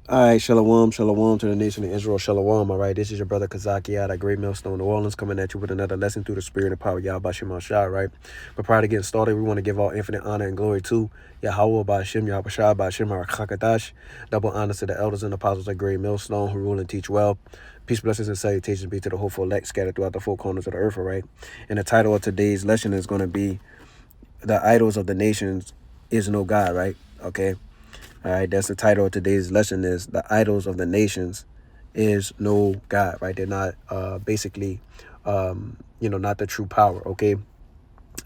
All right, shalom, shalom to the nation of Israel, shalom. All right, this is your brother Kazaki out of Great Millstone, New Orleans, coming at you with another lesson through the spirit and power of Yahweh Shem Shai, right? But prior to getting started, we want to give all infinite honor and glory to Yahweh Bashim, Yahweh Shai, Bashim, Harakakadash. Double honor to the elders and apostles of Great Millstone who rule and teach well. Peace, blessings, and salutations be to the hopeful elect scattered throughout the four corners of the earth, all right? And the title of today's lesson is going to be The Idols of the Nations is No God, right? Okay. All right, that's the title of today's lesson is The Idols of the Nations is No God, right? They're not basically not the true power, okay?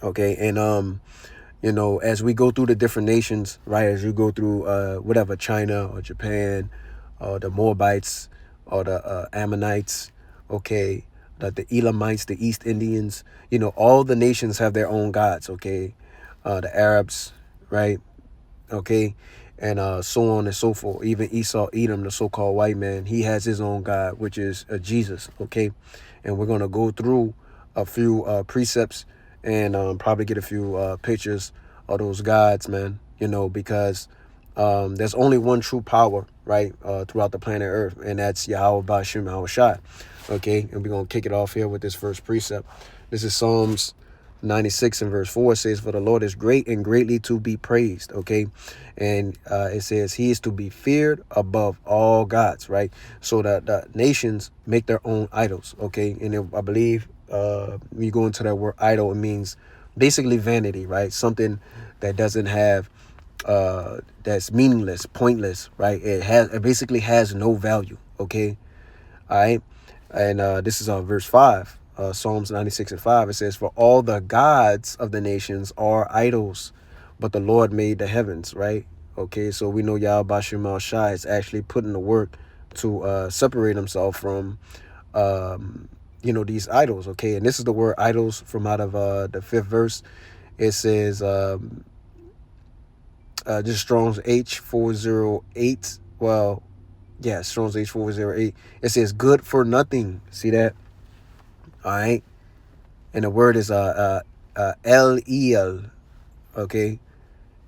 Okay, and as we go through the different nations, right, as you go through whatever, China or Japan or the Moabites or the Ammonites, okay, the Elamites, the East Indians, all the nations have their own gods, okay? The Arabs, right? Okay, and so on and so forth. Even Esau, Edom, the so-called white man, he has his own God, which is Jesus. Okay, and we're gonna go through a few precepts and probably get a few pictures of those gods, man. Because there's only one true power, right, throughout the planet Earth, and that's Yahweh Bashim Yahweh Shai. Okay, and we're gonna kick it off here with this first precept. This is Psalms 96 and verse 4 says, "For the Lord is great and greatly to be praised." Okay, and it says he is to be feared above all gods, right? So that the nations make their own idols. Okay, and I believe when you go into that word idol, it means basically vanity, right? Something that doesn't have that's meaningless, pointless, right? It basically has no value. Okay, all right. And this is verse 5, Psalms 96 and 5. It says, "For all the gods of the nations are idols, but the Lord made the heavens," right? Okay, so we know Yahweh Bashim Shai is actually putting the work to separate himself from, these idols, okay? And this is the word idols from out of the fifth verse. It says, just Strong's H408. Well, yeah, Strong's H408. It says good for nothing. See that? All right. And the word is El, okay?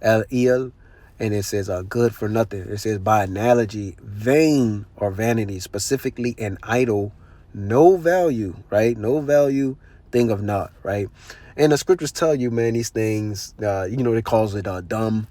El, and it says good for nothing. It says by analogy, vain or vanity, specifically an idol, no value, right? No value, thing of naught, right? And the scriptures tell you, man, these things, they calls it dumb,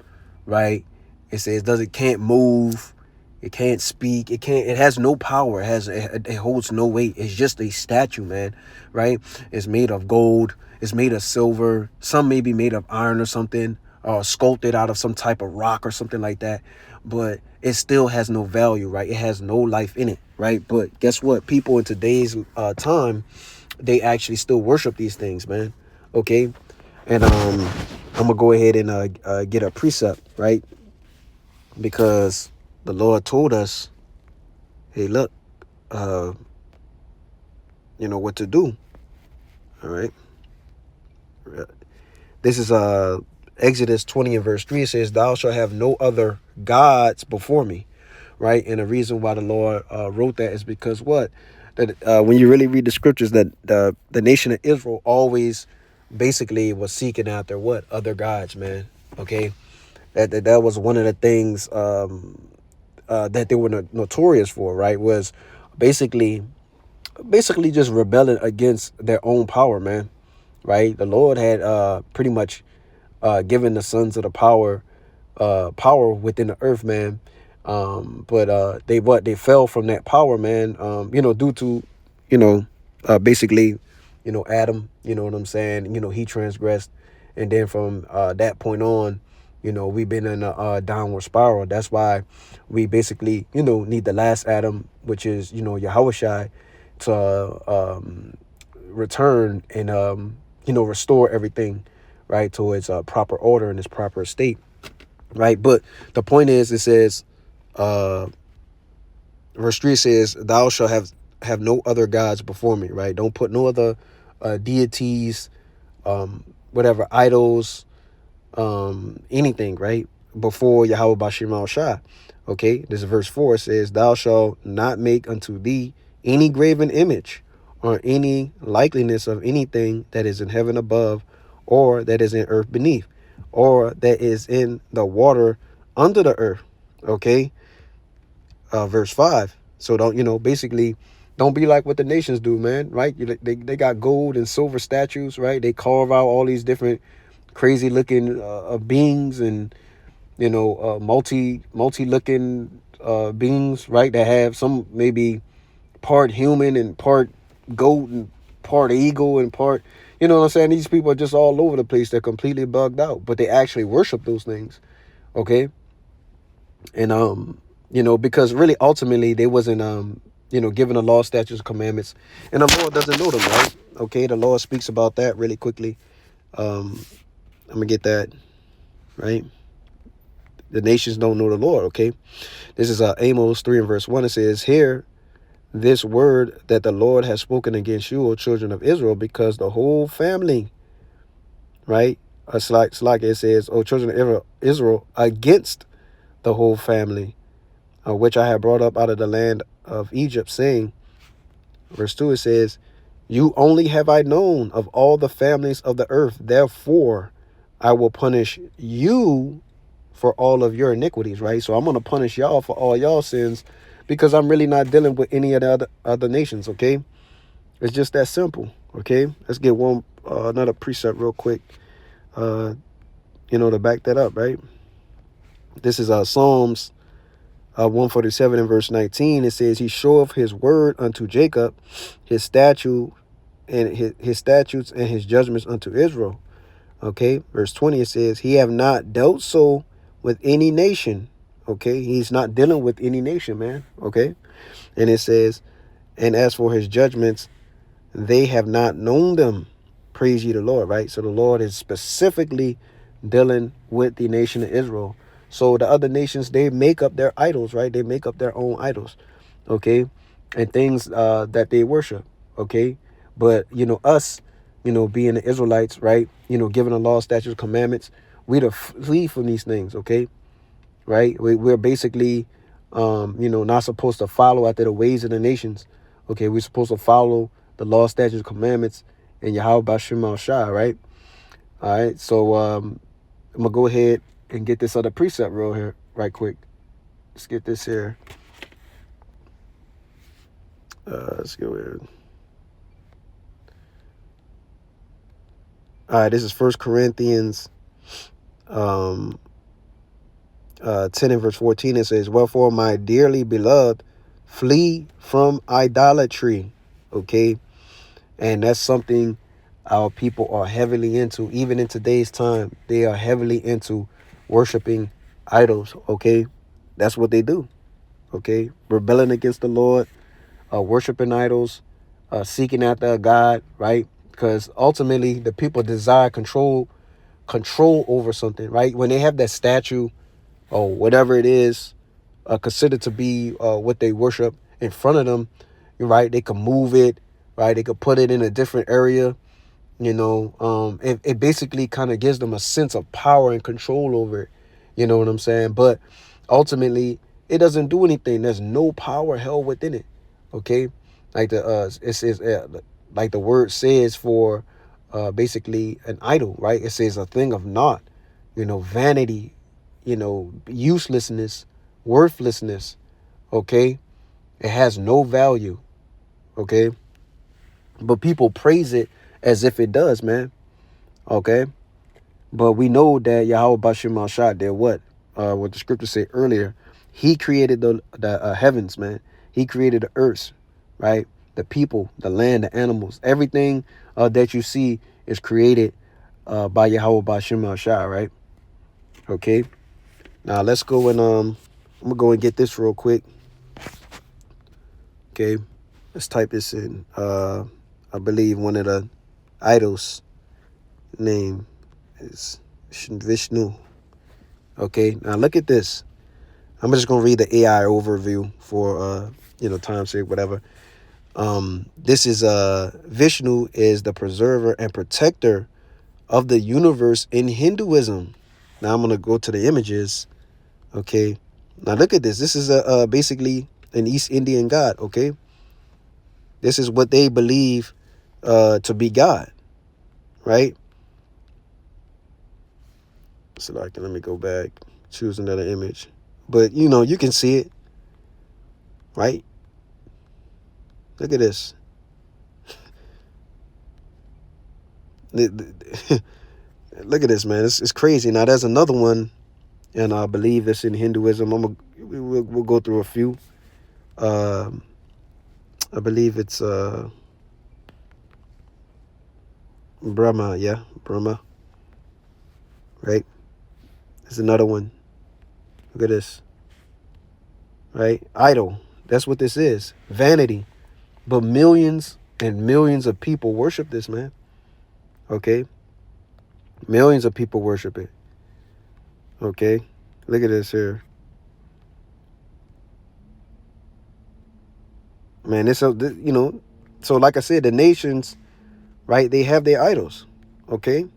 right? It says it can't move, it can't speak, it has no power, it holds no weight. It's just a statue, man, right? It's made of gold, it's made of silver, some may be made of iron or something, sculpted out of some type of rock or something like that, but it still has no value, right? It has no life in it, right? But guess what? People in today's time, they actually still worship these things, man. Okay, and I'm gonna go ahead and get a precept, right? Because the Lord told us, hey, look, uh, what to do. All right, this is Exodus 20 and verse 3. It says, "Thou shalt have no other gods before me." Right, and the reason why the Lord wrote that is because what? That when you really read the scriptures, that the nation of Israel always basically was seeking after what? Other gods, man. Okay, that was one of the things that they were notorious for, right? Was basically just rebelling against their own power, man. Right? The Lord had pretty much given the sons of the power within the earth, man. But they fell from that power, man. Due to basically Adam. You know what I'm saying? He transgressed, and then from that point on, we've been in a downward spiral. That's why we basically need the last Adam, which is Yahweh Shai, to return and restore everything right to its proper order and its proper state, right? But the point is, it says verse 3 says, "Thou shalt have no other gods before me," right? Don't put no other deities, whatever, idols, anything, right, before Yahweh Bashim Shai. Okay, this is verse 4. It says, "Thou shalt not make unto thee any graven image or any likeliness of anything that is in heaven above, or that is in earth beneath, or that is in the water under the earth." Okay, verse 5. So don't, basically don't be like what the nations do, man, right? They got gold and silver statues, right? They carve out all these different crazy looking beings, and multi looking beings, right? That have some maybe part human and part goat and part eagle and part, you know what I'm saying? These people are just all over the place. They're completely bugged out, but they actually worship those things. Okay. And because really ultimately they wasn't given the law, statutes, commandments, and the Lord doesn't know them, right? Okay, the Lord speaks about that really quickly. I'm gonna get that right. The nations don't know the Lord. Okay, this is Amos 3 and verse 1. It says, "Hear this word that the Lord has spoken against you, O children of Israel, because the whole family," right? It's like it says, "O children of Israel, against the whole family, which I have brought up out of the land of Egypt, saying," verse 2, it says, "You only have I known of all the families of the earth. Therefore, I will punish you for all of your iniquities," right? So I'm going to punish y'all for all y'all sins, because I'm really not dealing with any of the other nations, okay? It's just that simple, okay? Let's get another precept real quick, to back that up, right? This is Psalms 147 and verse 19. It says, "He showeth his word unto Jacob, his statute and his statutes and his judgments unto Israel." Okay, verse 20, it says, "He have not dealt so with any nation." Okay, he's not dealing with any nation, man. Okay, and it says, "And as for his judgments, they have not known them. Praise ye the Lord," right? So the Lord is specifically dealing with the nation of Israel. So the other nations, they make up their idols, right? They make up their own idols, okay, and things that they worship, okay. But us, being the Israelites, right? Given the law, statutes, commandments, we to flee from these things, okay, right? We're basically, not supposed to follow after the ways of the nations, okay. We're supposed to follow the law, statutes, commandments, and Yahweh Bashim Shai, right? All right, so I'm gonna go ahead and get this other precept right quick. Let's get this here. Let's go ahead. All right, this is 1 Corinthians 10 and verse 14. It says, "Wherefore, my dearly beloved, flee from idolatry." Okay, and that's something our people are heavily into. Even in today's time, they are heavily into worshiping idols. Okay, that's what they do. Okay, rebelling against the Lord, worshiping idols, seeking after a God, right? Because ultimately the people desire control over something, right? When they have that statue or whatever it is, considered to be what they worship in front of them, right? They can move it, right? They could put it in a different area. It basically kind of gives them a sense of power and control over it. You know what I'm saying? But ultimately, it doesn't do anything. There's no power held within it. Okay, like it says, like the word says for basically an idol, right? It says a thing of naught. Vanity. Uselessness, worthlessness. Okay, it has no value. Okay, but people praise it as if it does, man. Okay. But we know that Yahweh Bashim Al-Shad did what the scripture said earlier. He created the heavens, man. He created the earth, right? The people, the land, the animals, everything that you see is created by Yahweh Bashim Al-Shad, right? Okay. Now let's go and I'm gonna go and get this real quick. Okay. Let's type this in. I believe one of the idols name is Vishnu. Okay, now look at this. I'm just gonna read the AI overview for time's sake, whatever. This is Vishnu is the preserver and protector of the universe in Hinduism. Now I'm gonna go to the images. Okay, now look at this. This is basically an East Indian god. Okay, this is what they believe to be God, right? So let me go back, choose another image. But you can see it. right? Look at this. Look at this, man. It's crazy. Now, there's another one, and I believe it's in Hinduism. We'll go through a few. I believe it's Brahma. Yeah, Brahma. Right. There's another one. Look at this. Right. Idol. That's what this is. Vanity. But millions and millions of people worship this, man. Okay. Millions of people worship it. Okay. Look at this here. Man, it's so like I said, the nations, right? They have their idols. Okay.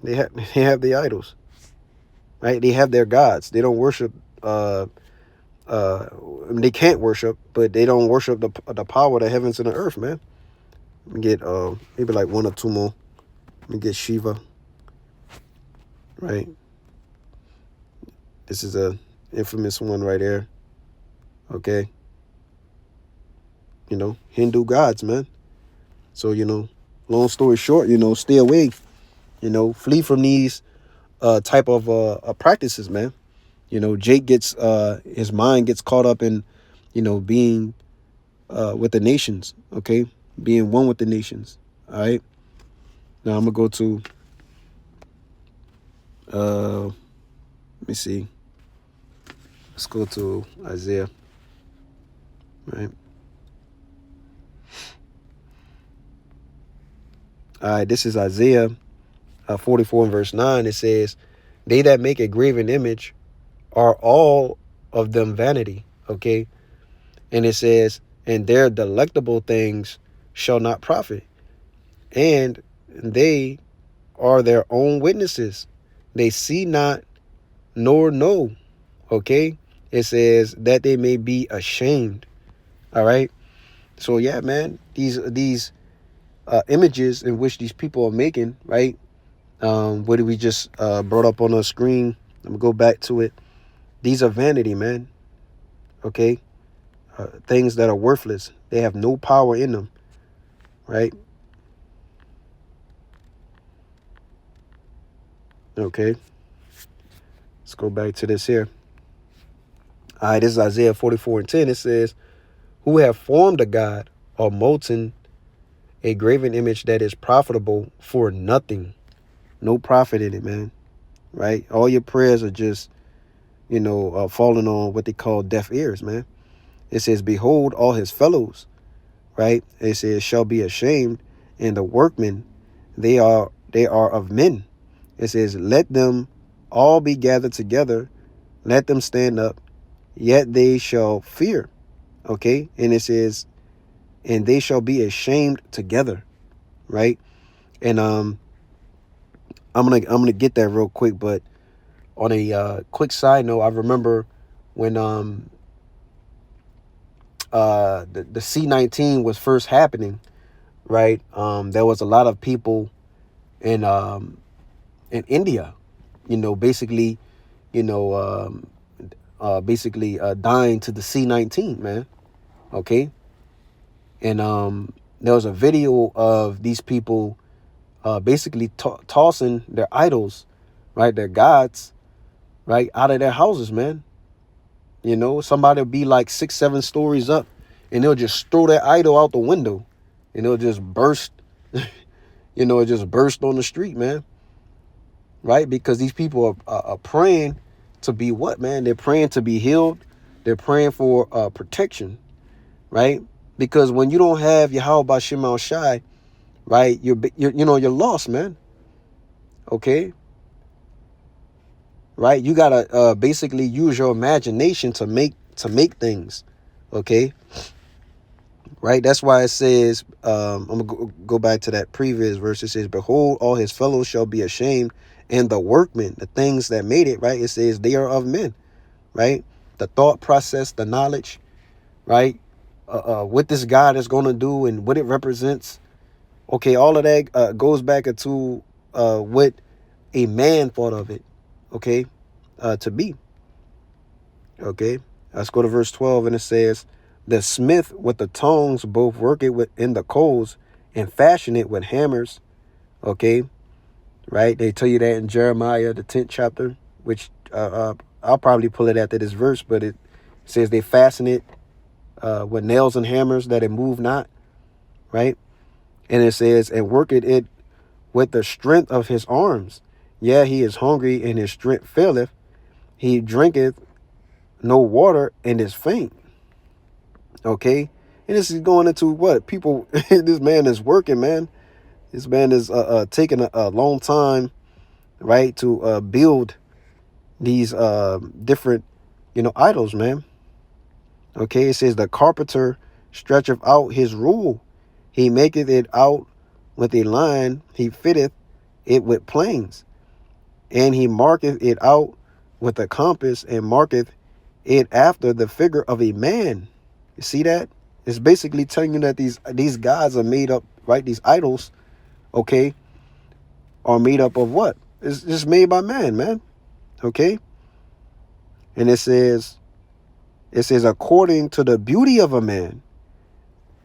They have their idols. Right? They have their gods. They don't worship they can't worship, but they don't worship the power of the heavens and the earth, man. Let me get maybe like one or two more. Let me get Shiva. Right. This is a infamous one right there. Okay. Hindu gods, man. So, long story short, stay away, flee from these type of practices, man. Jake gets his mind gets caught up in, being with the nations, okay? Being one with the nations. All right. Now I'm gonna go to let me see. Let's go to Isaiah. Right. All right, this is Isaiah 44 and verse 9. It says, "They that make a graven image are all of them vanity." Okay. And it says, "And their delectable things shall not profit. And they are their own witnesses. They see not nor know." Okay. It says that they may be ashamed. All right. So yeah, man, these images in which these people are making, right? What did we just brought up on the screen? I'm gonna go back to it. These are vanity, man. Okay. Things that are worthless. They have no power in them, right? Okay. Let's go back to this here. All right, this is Isaiah 44 and 10. It says, "Who have formed a god or molten a graven image that is profitable for nothing." No profit in it, man. Right? All your prayers are just, falling on what they call deaf ears, man. It says, "Behold, all his fellows," right? It says, "shall be ashamed, and the workmen, they are of men." It says, "Let them all be gathered together, let them stand up, yet they shall fear." Okay. And it says, "And they shall be ashamed together." Right. And I'm gonna get that real quick, but on a quick side note, I remember when the C-19 was first happening, right? There was a lot of people in India, basically, dying to the C-19, man. Okay. And there was a video of these people basically tossing their idols, right, their gods, right, out of their houses, man. Somebody will be like 6-7 stories up, and they'll just throw their idol out the window, and it'll just burst. It just burst on the street, man. Right? Because these people are praying to be what, man? They're praying to be healed. They're praying for protection, right? Because when you don't have Yahweh Bashim Al Shai, right, you're lost, man. Okay. Right? You gotta basically use your imagination to make things. Okay. Right? That's why it says, I'm gonna go back to that previous verse. It says, "Behold, all his fellows shall be ashamed, and the workmen," the things that made it, right? It says they are of men, right? The thought process, the knowledge, right? What this God is gonna do and what it represents. Okay, all of that goes back into what a man thought of it, okay, to be. Okay. Let's go to verse 12, and it says, the smith with the tongs both work it in the coals and fashion it with hammers. Okay, right? They tell you that in Jeremiah, the 10th chapter, which I'll probably pull it after this verse, but it says they fasten it with nails and hammers that it move not, right? And it says, and worketh it with the strength of his arms. Yeah, he is hungry and his strength faileth. He drinketh no water and is faint. Okay. And this is going into what people, this man is working, man. This man is taking a long time, right, to build these different, idols, man. Okay. It says the carpenter stretcheth out his rule. He maketh it out with a line. He fitteth it with planes. And he marketh it out with a compass and marketh it after the figure of a man. You see that? It's basically telling you that these gods are made up, right? These idols, okay, are made up of what? It's just made by man. Okay? And it says according to the beauty of a man,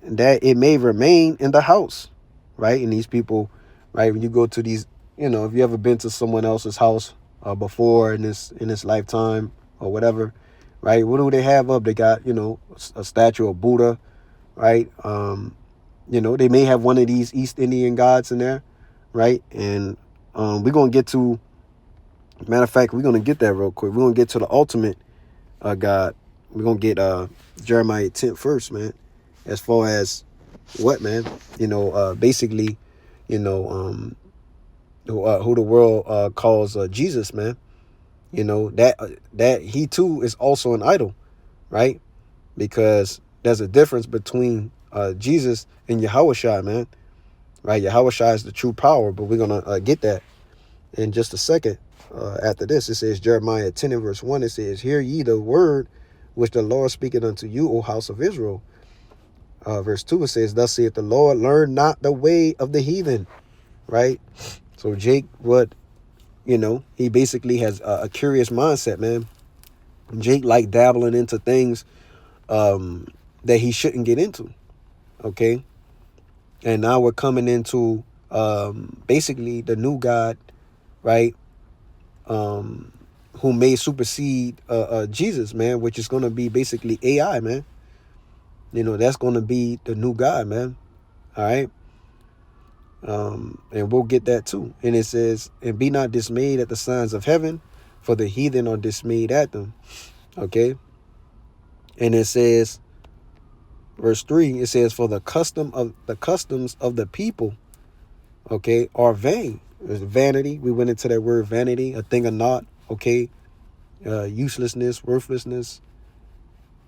that it may remain in the house, right? And these people, right, when you go to these, if you ever been to someone else's house before in this lifetime or whatever, right? What do they have up? They got, a statue of Buddha, right? They may have one of these East Indian gods in there, right? And we're going to get to, matter of fact, we're going to get that real quick. We're going to get to the ultimate God. We're going to get Jeremiah 10 first, man. As far as what, man? Basically, who the world calls Jesus, man. That he too is also an idol, right? Because there's a difference between Jesus and Yahushua, man. Right? Yahushua is the true power, but we're gonna get that in just a second. After this, it says Jeremiah 10 and verse 1. It says, "Hear ye the word which the Lord speaketh unto you, O house of Israel." Verse 2, it says, "Thus saith the Lord, learn not the way of the heathen." Right? So Jake, he basically has a curious mindset, man. Jake like dabbling into things that he shouldn't get into. Okay? And now we're coming into basically the new God, right? Who may supersede Jesus, man, which is going to be basically AI, man. That's going to be the new God, man. All right. And we'll get that too. And it says, "And be not dismayed at the signs of heaven, for the heathen are dismayed at them." Okay. And it says, verse 3, it says, "For the customs of the people, okay, are vain." There's vanity. We went into that word vanity, a thing of naught, okay, uselessness, worthlessness,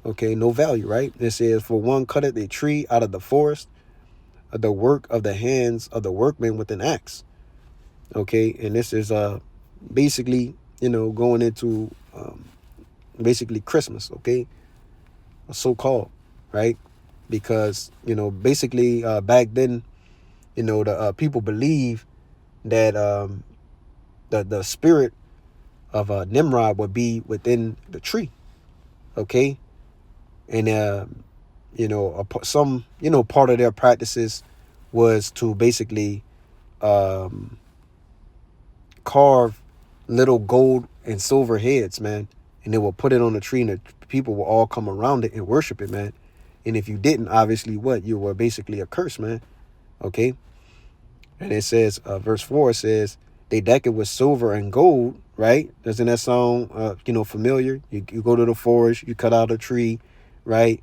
okay, no value, right? It says, "For one cutteth a tree out of the forest, the work of the hands of the workman with an axe." Okay, and this is basically, going into basically Christmas, okay, so-called, right? Because, basically back then, the people believe that the spirit of Nimrod would be within the tree, okay? And some part of their practices was to basically carve little gold and silver heads, man, and they will put it on the tree, and the people will all come around it and worship it, man. And if you didn't, obviously, you were basically a curse, man. Okay. And it says, verse 4 says, "They deck it with silver and gold," right? Doesn't that sound, familiar? You go to the forest, you cut out a tree, right?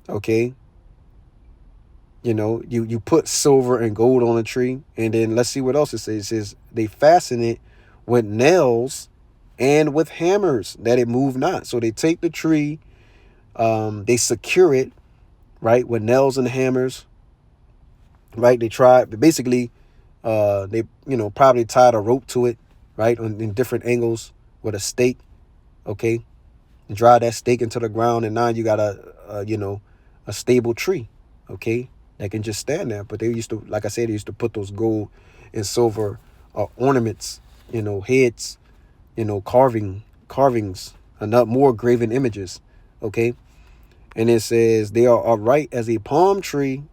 Okay. You put silver and gold on a tree, and then let's see what else it says. It says they fasten it with nails and with hammers that it move not. So they take the tree, they secure it, right, with nails and hammers, right? They try, but basically, they probably tied a rope to it, right, in different angles with a stake, okay, and drive that stake into the ground, and now you got a stable tree, okay, that can just stand there. But they used to, like I said, they used to put those gold and silver ornaments, heads, carvings, and not more graven images, Okay. And it says they are upright as a palm tree,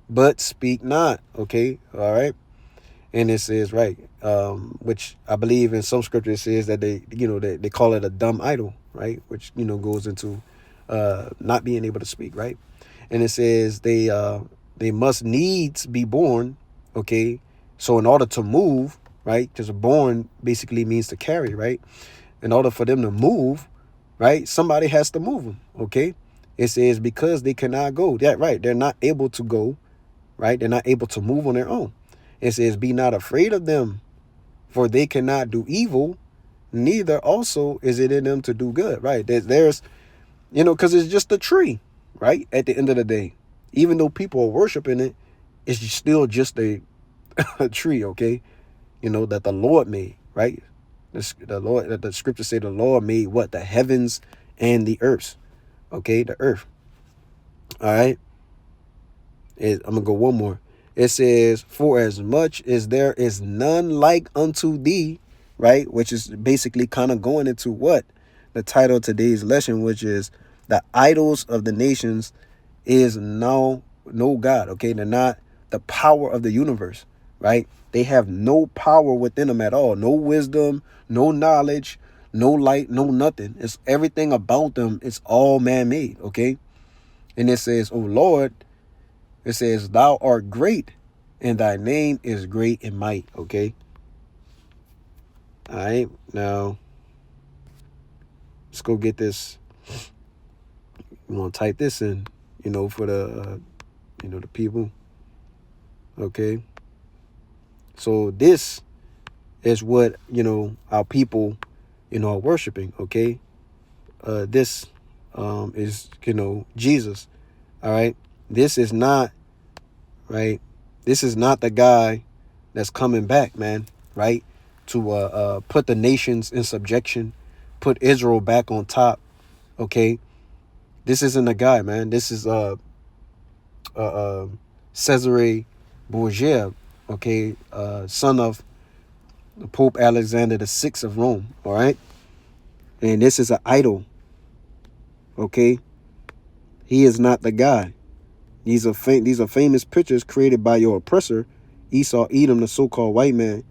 but speak not. Okay. All right. And it says, right, which I believe in some scripture it says that they call it a dumb idol, right? Which, goes into not being able to speak, right? And it says they must needs be born, okay? So in order to move, right? Because born basically means to carry, right? In order for them to move, right? Somebody has to move them, okay? It says because they cannot go. That right, they're not able to go, right? They're not able to move on their own. It says, be not afraid of them, for they cannot do evil, neither also is it in them to do good, right? There's because it's just a tree, right? At the end of the day, even though people are worshiping it, it's still just a tree, okay? That the Lord made, right? The Lord, that the scriptures say the Lord made what? The heavens and the earth, okay? The earth, all right? I'm going to go one more. It says, for as much as there is none like unto thee, right? Which is basically kind of going into what? The title of today's lesson, which is the idols of the nations is no God, okay? They're not the power of the universe, right? They have no power within them at all. No wisdom, no knowledge, no light, no nothing. It's everything about them. It's all man-made, okay? And it says, oh Lord, it says, thou art great, and thy name is great in might, okay? All right, now, let's go get this. I'm going to type this in, for the, the people, okay? So this is what, our people, are worshiping, okay? This is, Jesus, all right? This is not, right? This is not the guy that's coming back, man, right? To put the nations in subjection, put Israel back on top, okay? This isn't the guy, man. This is Cesare Borgia, okay? Son of Pope Alexander VI of Rome, all right? And this is an idol, okay? He is not the guy. These are famous pictures created by your oppressor, Esau Edom, the so-called white man,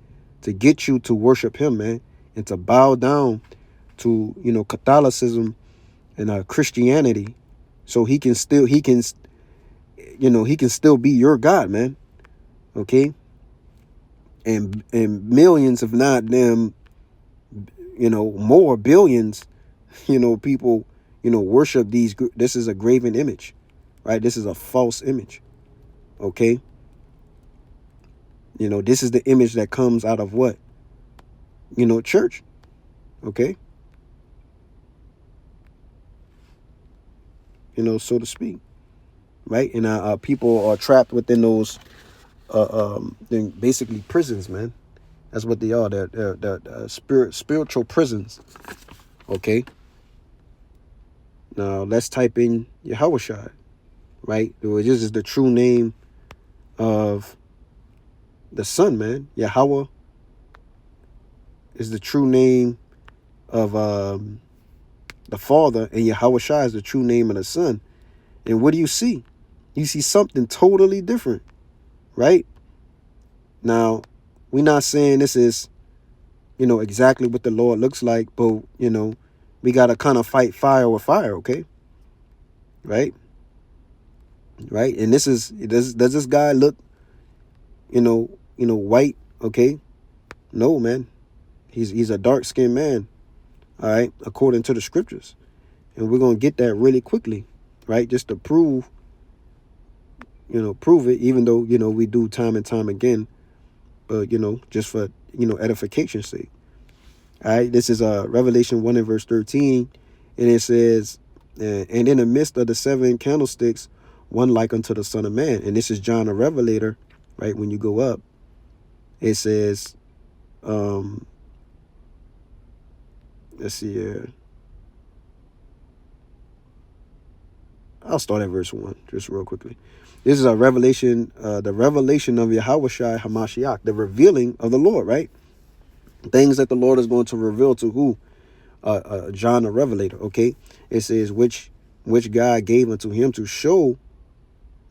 to get you to worship him, man, and to bow down to, Catholicism and Christianity, so he can still be your God, man. Okay. And millions, if not them, more billions, people, worship these. This is a graven image, right? This is a false image. Okay. This is the image that comes out of what? Church. Okay. So to speak, right? And people are trapped within those, basically prisons, man. That's what they are. They're spiritual prisons. Okay. Now let's type in Yahushua, right? This is the true name of the Son, man. Yahweh is the true name of the Father, and Yahushua is the true name of the Son. And what do you see? You see something totally different, right? Now, we're not saying this is, exactly what the Lord looks like, but, we got to kind of fight fire with fire, okay? Right? Right? And does this guy look, white, okay? No, man. He's a dark-skinned man, all right, according to the scriptures. And we're going to get that really quickly, right? Just to prove it, even though, we do time and time again, but, just for, edification's sake. All right, this is Revelation 1 and verse 13, and it says, and in the midst of the 7 candlesticks, one like unto the Son of Man. And this is John the Revelator, right? When you go up, it says, let's see here. I'll start at verse 1, just real quickly. This is a revelation, the revelation of Yahushua HaMashiach, the revealing of the Lord, right? Things that the Lord is going to reveal to who? John the Revelator, okay? It says, which which God gave unto him to show,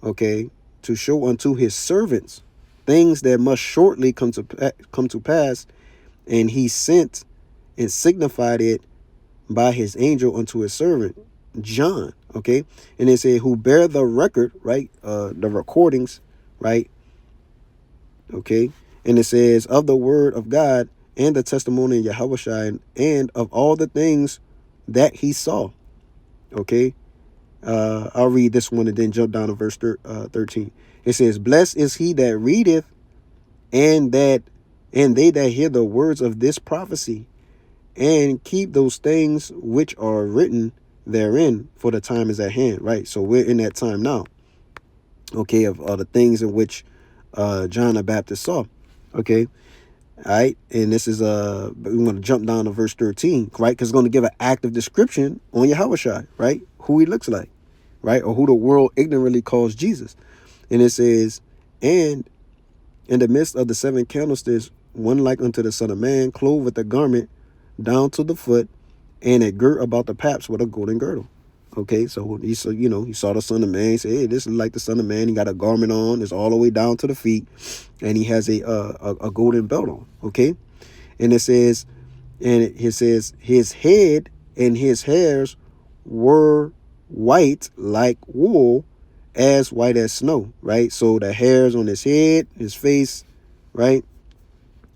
okay, to show unto his servants things that must shortly come to pass, and he sent and signified it by his angel unto his servant John. Okay, and it said, who bear the record, right? The recordings, right? Okay, and it says, of the word of God and the testimony of Yahushua, and of all the things that he saw. Okay, I'll read this one and then jump down to verse 13. It says, blessed is he that readeth, and they that hear the words of this prophecy, and keep those things which are written therein, for the time is at hand. Right, so we're in that time now, okay, of the things in which John the Baptist saw. Okay, all right, and this is we want to jump down to verse 13, right, because it's going to give an active description on Yahushua, right, who he looks like, right, or who the world ignorantly calls Jesus. And it says, and in the midst of the 7 candlesticks, one like unto the Son of Man, clothed with a garment down to the foot, and a girt about the paps with a golden girdle. Okay, so he saw, he saw the Son of Man. He said, hey, this is like the Son of Man. He got a garment on, it's all the way down to the feet, and he has a golden belt on. Okay, and it says, his head and his hairs were white like wool, as white as snow. Right, so the hairs on his head, his face, right,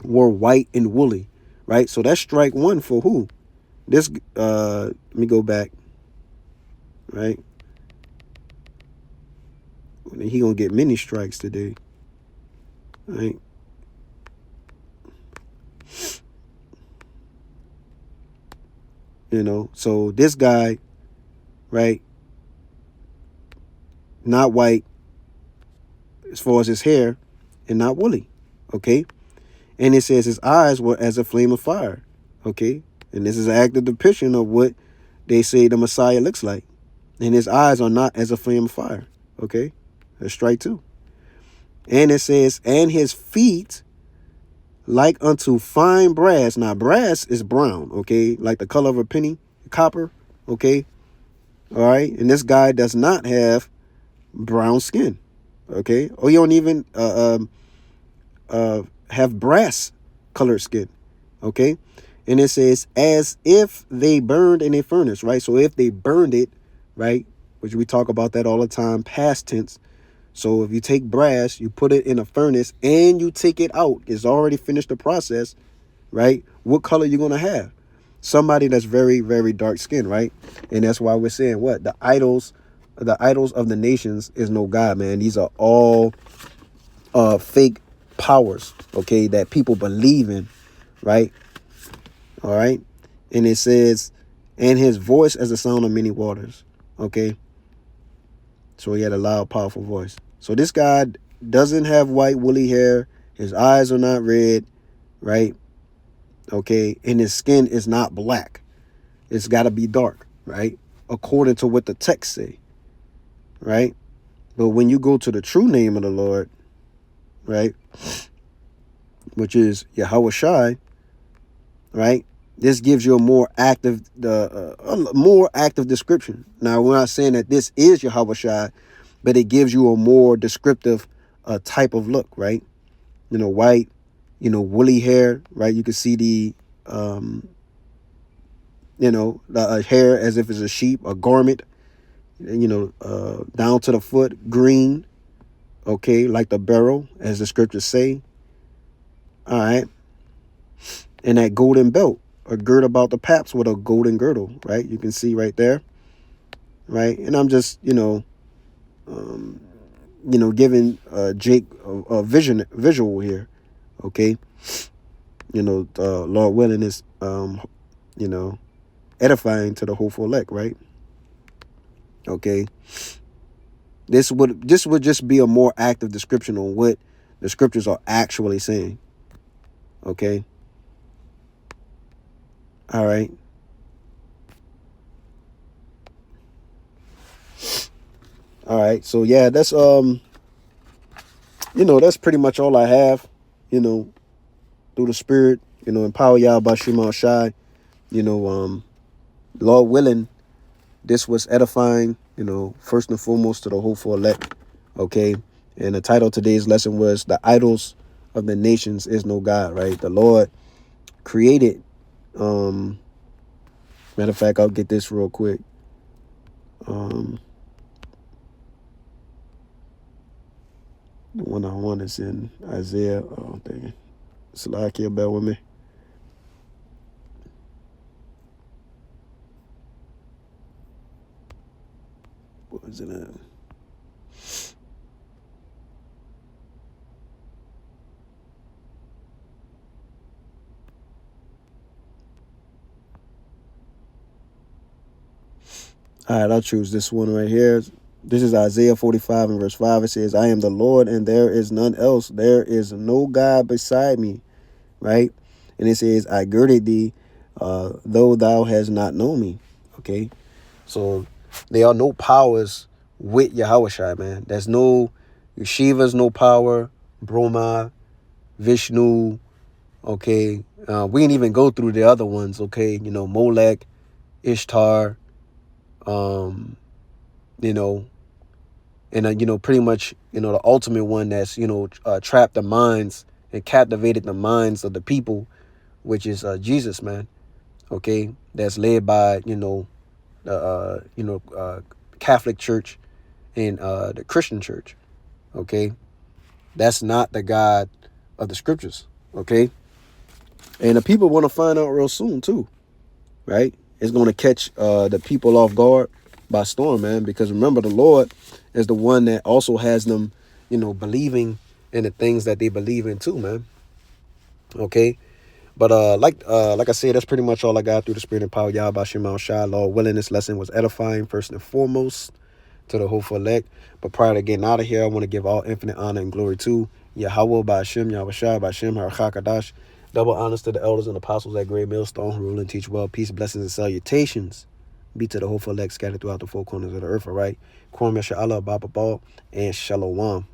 were white and woolly. Right, so that's strike one for who? This let me go back. Right, he gonna get many strikes today. Right, so this guy, right, not white as far as his hair, and not woolly. Okay, and it says his eyes were as a flame of fire. Okay, and this is an active depiction of what they say the Messiah looks like, and his eyes are not as a flame of fire. Okay, that's strike two. And it says, and his feet like unto fine brass. Now brass is brown, okay, like the color of a penny, copper. Okay, all right, and this guy does not have brown skin. Okay, or you don't even have brass colored skin. Okay, and it says, as if they burned in a furnace. Right, so if they burned it, right, which we talk about that all the time, past tense. So if you take brass, you put it in a furnace, and you take it out, it's already finished the process, right? What color you going to have? Somebody that's very, very dark skinned, right? And that's why we're saying what? The idols of the nations is no God, man. These are all fake powers, okay, that people believe in, right? All right. And it says, and his voice as the sound of many waters. Okay. So he had a loud, powerful voice. So this guy doesn't have white, woolly hair. His eyes are not red, right? Okay. And his skin is not black. It's got to be dark, right? According to what the text say, right? But when you go to the true name of the Lord, right, which is Yahushua, right, this gives you a more active description. Now, we're not saying that this is Yahushua, but it gives you a more descriptive type of look, right? White, woolly hair, right? You can see the hair as if it's a sheep, a garment, down to the foot, green, okay, like the beryl, as the scriptures say. All right. And that golden belt, a girt about the paps with a golden girdle, right? You can see right there, right? And I'm just, giving Jake a visual here, okay? Lord willing is, edifying to the hopeful elect, right? Okay. This would just be a more active description on what the scriptures are actually saying, okay? All right. All right. So yeah, that's that's pretty much all I have, through the spirit, empower y'all by Shema Shai, Lord willing, this was edifying, you know, first and foremost to the hopeful elect. Okay. And the title of today's lesson was "The Idols of the Nations Is No God," right? The Lord created, matter of fact, I'll get this real quick. The one I want is in Isaiah. Oh, dang it. Salakia, bear with me. What was it in? All right, I'll choose this one right here. This is Isaiah 45 and verse 5. It says, "I am the Lord and there is none else. There is no God beside me." Right? And it says, "I girded thee, though thou hast not known me." Okay? So there are no powers with Yahushua, man. There's no Yeshiva's no power, Brahma, Vishnu, okay? We didn't even go through the other ones, okay? You know, Molech, Ishtar, you know, and, you know, pretty much, you know, the ultimate one that's, you know, trapped the minds and captivated the minds of the people, which is Jesus, man, okay? That's led by, you know, the Catholic Church and the Christian Church, okay? That's not the God of the scriptures, okay? And the people want to find out real soon too, right? It's going to catch the people off guard by storm, man, because remember, the Lord is the one that also has them, you know, believing in the things that they believe in too, man. Okay. But like I said, that's pretty much all I got through the spirit and power. Yahweh Shema Shai. Lord willing, this lesson was edifying first and foremost to the hopeful elect. But prior to getting out of here, I want to give all infinite honor and glory to Yahweh Ba'Shem, Yahweh Shai Ba'Shem, Harakakadash. Double honors to the elders and apostles at Great Millstone who rule and teach well. Peace, blessings, and salutations be to the hopeful elect scattered throughout the four corners of the earth, all right? Kwam Yasha Allah, Baba Ball, and Shalom.